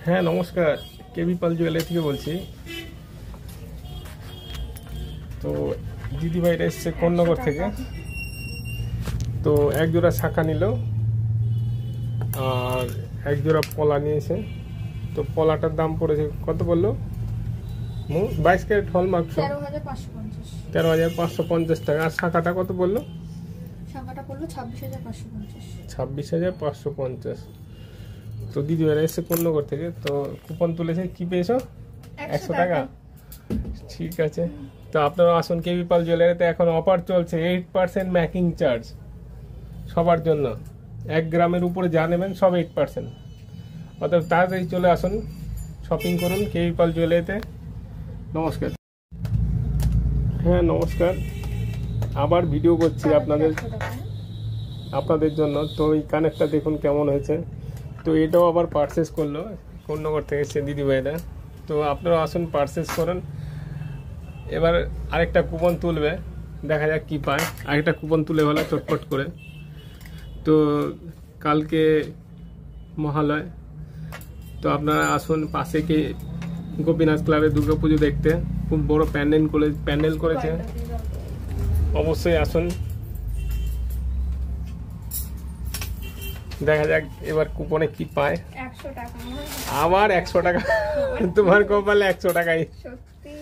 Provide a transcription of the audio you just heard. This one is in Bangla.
হ্যাঁ নমস্কার, কেবি পাল জুয়েলারি থেকে বলছি। তো দিদিভাইরা এসছে কোন্নগর থেকে, তো এক জোড়া শাঁখা নিল আর এক জোড়া পলা নিয়েছে। তো পলাটার দাম পড়েছে কত বললো? 22 ক্যারেট হলমার্ক, 13,550 টাকা। আর শাঁখাটা কত বললো? শাঁখাটা পড়লো 26,550। 26,550। তো দিদিভাইরা এসছে কোন্নগর থেকে, তো কুপন তুলেছে। কি পেয়েছো? 100 টাকা। ঠিক আছে, তো আপনারা আসুন কেবি পাল জুয়েলারিতে। এখন অফার চলছে, 8% মেকিং চার্জ সবার জন্য। 1 গ্রামের উপরে যা নেবেন সব 8%। অতএব তাড়াতাড়ি চলে আসুন, শপিং করুন কেবি পাল জুয়েলারিতে। নমস্কার। হ্যাঁ নমস্কার, আবার ভিডিও করছি আপনাদের জন্য। তো এই কানেরটা দেখুন কেমন হয়েছে। তো এটাও আবার পারচেস করলো, কোন্নগর থেকে এসছে দিদিভাইরা। তো আপনারা আসুন, পারচেস করুন। এবার আরেকটা কুপন তুলবে, দেখা যাক কি পায়। আরেকটা কুপন তুলে হলো চটপট করে। তো কালকে মহালয়, তো আপনারা আসুন পাশে কি গোপীনাথ ক্লাবে দুর্গাপুজো দেখতে। খুব বড় প্যান্ডেল করেছে, অবশ্যই আসুন। দেখা যাক এবার কুপনে কি পায়। 100 টাকা, আবার 100 টাকা। তোমার কপালে 100 টাকাই। সত্যি